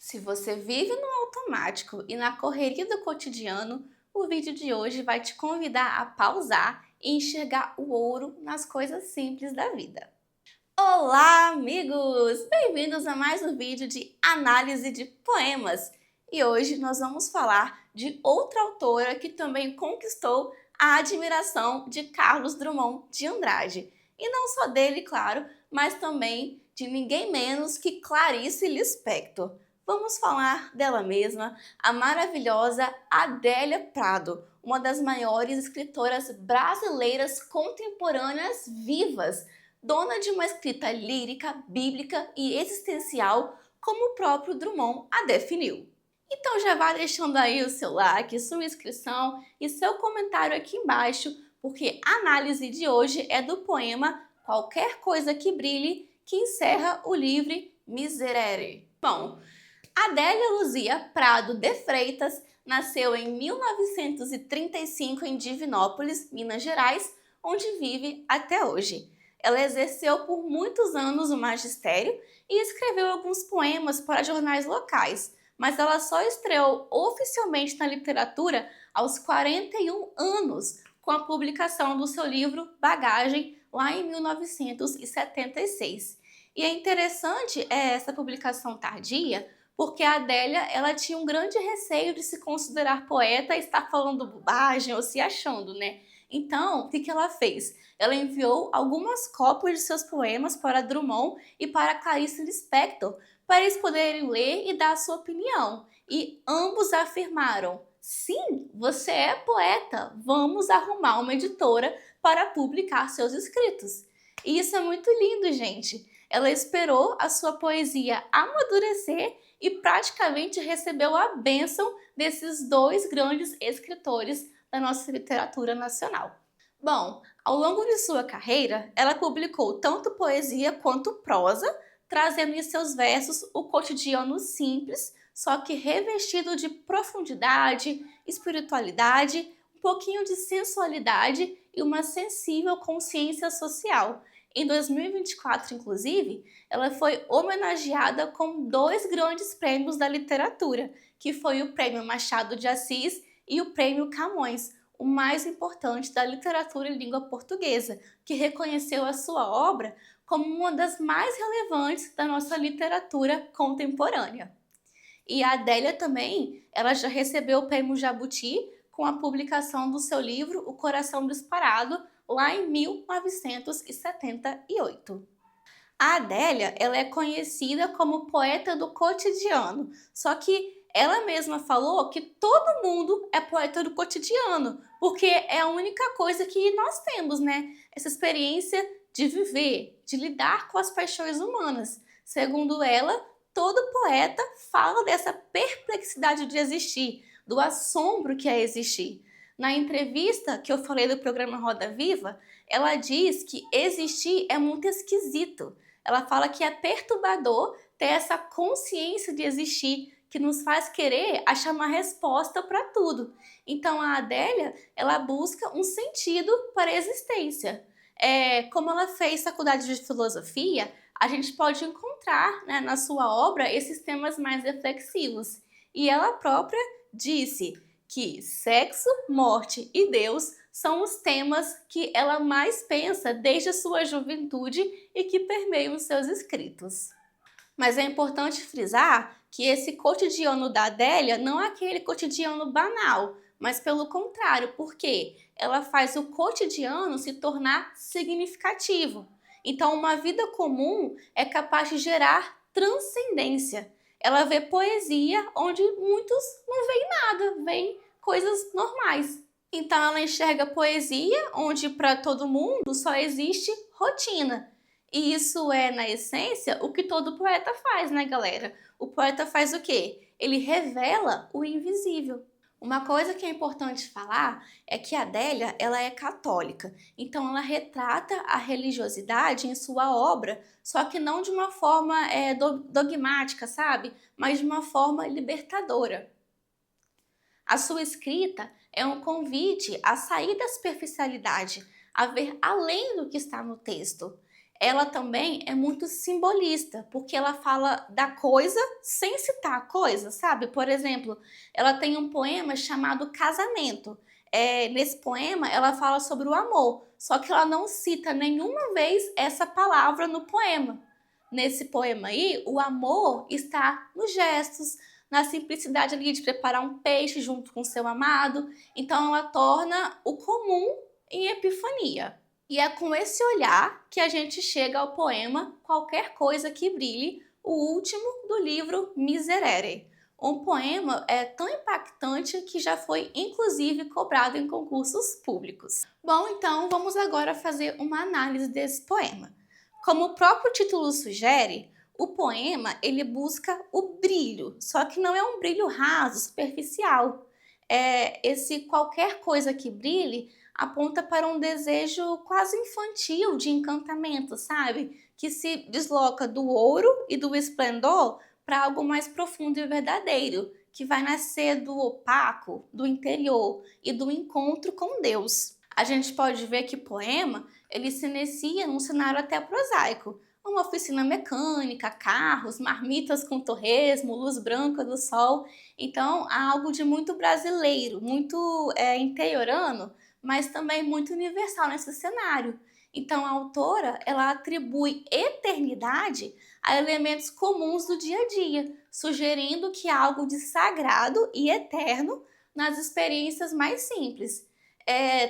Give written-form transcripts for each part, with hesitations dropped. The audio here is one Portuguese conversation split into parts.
Se você vive no automático e na correria do cotidiano, o vídeo de hoje vai te convidar a pausar e enxergar o ouro nas coisas simples da vida. Olá, amigos! Bem-vindos a mais um vídeo de análise de poemas. E hoje nós vamos falar de outra autora que também conquistou a admiração de Carlos Drummond de Andrade. E não só dele, claro, mas também de ninguém menos que Clarice Lispector. Vamos falar dela mesma, a maravilhosa Adélia Prado, uma das maiores escritoras brasileiras contemporâneas vivas, dona de uma escrita lírica, bíblica e existencial, como o próprio Drummond a definiu. Então já vá deixando aí o seu like, sua inscrição e seu comentário aqui embaixo, porque a análise de hoje é do poema Qualquer Coisa que Brilhe, que encerra o livro Miserere. Bom, Adélia Luzia Prado de Freitas nasceu em 1935 em Divinópolis, Minas Gerais, onde vive até hoje. Ela exerceu por muitos anos o magistério e escreveu alguns poemas para jornais locais, mas ela só estreou oficialmente na literatura aos 41 anos, com a publicação do seu livro Bagagem, lá em 1976. E é interessante essa publicação tardia, porque a Adélia ela tinha um grande receio de se considerar poeta e estar falando bobagem ou se achando, né? Então, o que ela fez? Ela enviou algumas cópias de seus poemas para Drummond e para Clarice Lispector, para eles poderem ler e dar a sua opinião. E ambos afirmaram: sim, você é poeta, vamos arrumar uma editora para publicar seus escritos. E isso é muito lindo, gente. Ela esperou a sua poesia amadurecer e praticamente recebeu a bênção desses dois grandes escritores da nossa literatura nacional. Bom, ao longo de sua carreira, ela publicou tanto poesia quanto prosa, trazendo em seus versos o cotidiano simples, só que revestido de profundidade, espiritualidade, um pouquinho de sensualidade e uma sensível consciência social. Em 2024, inclusive, ela foi homenageada com dois grandes prêmios da literatura, que foi o Prêmio Machado de Assis e o Prêmio Camões, o mais importante da literatura em língua portuguesa, que reconheceu a sua obra como uma das mais relevantes da nossa literatura contemporânea. E a Adélia também, ela já recebeu o Prêmio Jabuti com a publicação do seu livro O Coração Disparado, lá em 1978. A Adélia, ela é conhecida como poeta do cotidiano, só que ela mesma falou que todo mundo é poeta do cotidiano, porque é a única coisa que nós temos, né? Essa experiência de viver, de lidar com as paixões humanas. Segundo ela, todo poeta fala dessa perplexidade de existir, do assombro que é existir. Na entrevista que eu falei do programa Roda Viva, ela diz que existir é muito esquisito. Ela fala que é perturbador ter essa consciência de existir, que nos faz querer achar uma resposta para tudo. Então a Adélia, ela busca um sentido para a existência. Como ela fez faculdade de filosofia, a gente pode encontrar, né, na sua obra esses temas mais reflexivos. E ela própria disse que sexo, morte e Deus são os temas que ela mais pensa desde a sua juventude e que permeiam os seus escritos. Mas é importante frisar que esse cotidiano da Adélia não é aquele cotidiano banal, mas pelo contrário, porque ela faz o cotidiano se tornar significativo. Então, uma vida comum é capaz de gerar transcendência. Ela vê poesia onde muitos não veem nada, veem coisas normais. Então, ela enxerga poesia onde para todo mundo só existe rotina. E isso é, na essência, o que todo poeta faz, né, galera? O poeta faz o quê? Ele revela o invisível. Uma coisa que é importante falar é que a Adélia, ela é católica, então ela retrata a religiosidade em sua obra, só que não de uma forma dogmática, sabe? Mas de uma forma libertadora. A sua escrita é um convite a sair da superficialidade, a ver além do que está no texto. Ela também é muito simbolista, porque ela fala da coisa sem citar a coisa, sabe? Por exemplo, ela tem um poema chamado Casamento. Nesse poema, ela fala sobre o amor, só que ela não cita nenhuma vez essa palavra no poema. Nesse poema aí, o amor está nos gestos, na simplicidade ali de preparar um peixe junto com seu amado. Então, ela torna o comum em epifania. E é com esse olhar que a gente chega ao poema Qualquer Coisa que Brilhe, o último do livro Miserere. Um poema tão impactante que já foi inclusive cobrado em concursos públicos. Bom, então vamos agora fazer uma análise desse poema. Como o próprio título sugere, o poema ele busca o brilho, só que não é um brilho raso, superficial. Esse qualquer coisa que brilhe aponta para um desejo quase infantil de encantamento, sabe? Que se desloca do ouro e do esplendor para algo mais profundo e verdadeiro, que vai nascer do opaco, do interior e do encontro com Deus. A gente pode ver que o poema ele se inicia num cenário até prosaico, uma oficina mecânica, carros, marmitas com torresmo, luz branca do sol. Então, há algo de muito brasileiro, muito interiorano, mas também muito universal nesse cenário. Então, a autora ela atribui eternidade a elementos comuns do dia a dia, sugerindo que há algo de sagrado e eterno nas experiências mais simples.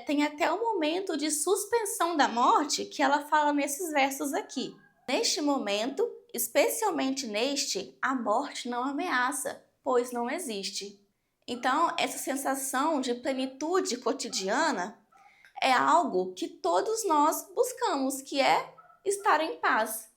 Tem até um momento de suspensão da morte que ela fala nesses versos aqui. Neste momento, especialmente neste, a morte não ameaça, pois não existe. Então, essa sensação de plenitude cotidiana é algo que todos nós buscamos, que é estar em paz.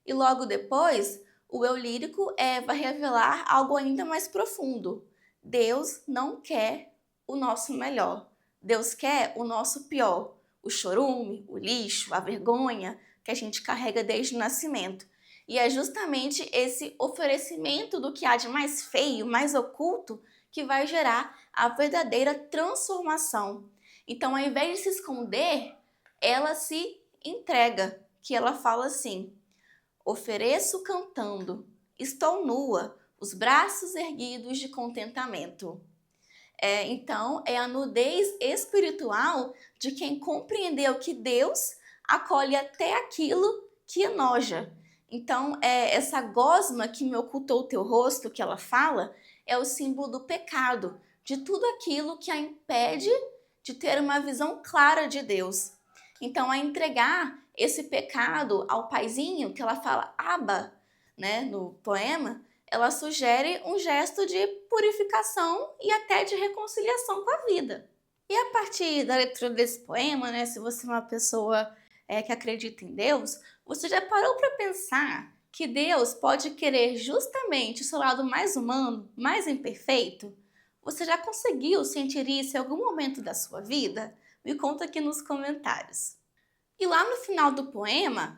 E logo depois, o eu lírico vai revelar algo ainda mais profundo. Deus não quer o nosso melhor. Deus quer o nosso pior. O chorume, o lixo, a vergonha que a gente carrega desde o nascimento. E é justamente esse oferecimento do que há de mais feio, mais oculto, que vai gerar a verdadeira transformação. Então, ao invés de se esconder, ela se entrega, que ela fala assim: ofereço cantando, estou nua, os braços erguidos de contentamento. Então, é a nudez espiritual de quem compreendeu que Deus acolhe até aquilo que enoja. Então, essa gosma que me ocultou o teu rosto, que ela fala, é o símbolo do pecado, de tudo aquilo que a impede de ter uma visão clara de Deus. Então, a entregar esse pecado ao paizinho, que ela fala Abba, né, no poema, ela sugere um gesto de purificação e até de reconciliação com a vida. E a partir da leitura desse poema, né, se você é uma pessoa que acredita em Deus, você já parou para pensar que Deus pode querer justamente o seu lado mais humano, mais imperfeito? Você já conseguiu sentir isso em algum momento da sua vida? Me conta aqui nos comentários. E lá no final do poema,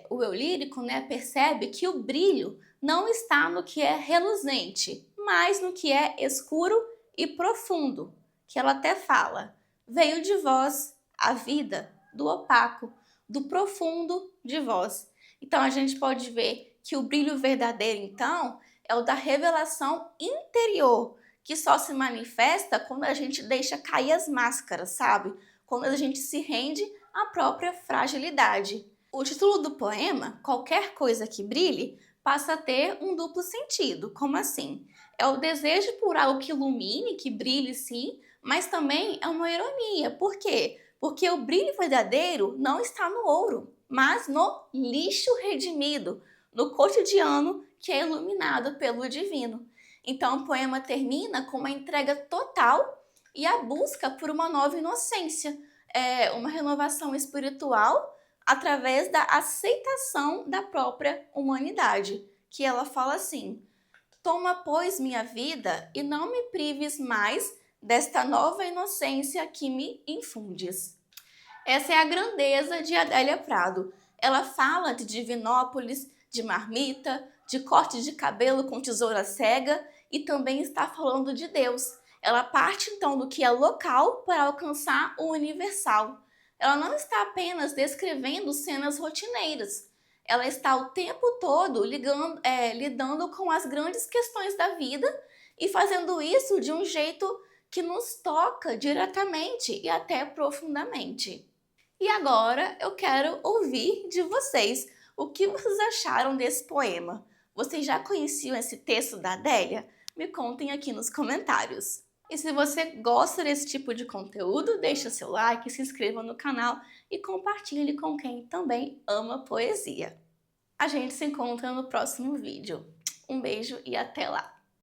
o eu lírico, né, percebe que o brilho não está no que é reluzente, mas no que é escuro e profundo, que ela até fala: veio de vós a vida do opaco, do profundo de vós. Então a gente pode ver que o brilho verdadeiro, então, é o da revelação interior, que só se manifesta quando a gente deixa cair as máscaras, sabe? Quando a gente se rende à própria fragilidade. O título do poema, Qualquer Coisa que Brilhe, passa a ter um duplo sentido. Como assim? É o desejo por algo que ilumine, que brilhe sim, mas também é uma ironia. Por quê? Porque o brilho verdadeiro não está no ouro, mas no lixo redimido, no cotidiano que é iluminado pelo divino. Então o poema termina com uma entrega total e a busca por uma nova inocência, uma renovação espiritual através da aceitação da própria humanidade, que ela fala assim: toma, pois, minha vida e não me prives mais desta nova inocência que me infundes. Essa é a grandeza de Adélia Prado. Ela fala de Divinópolis, de marmita, de corte de cabelo com tesoura cega e também está falando de Deus. Ela parte então do que é local para alcançar o universal. ela não está apenas descrevendo cenas rotineiras, ela está o tempo todo lidando com as grandes questões da vida e fazendo isso de um jeito que nos toca diretamente e até profundamente. E agora eu quero ouvir de vocês o que vocês acharam desse poema. Vocês já conheciam esse texto da Adélia? Me contem aqui nos comentários. E se você gosta desse tipo de conteúdo, deixa seu like, se inscreva no canal e compartilhe com quem também ama poesia. A gente se encontra no próximo vídeo. Um beijo e até lá!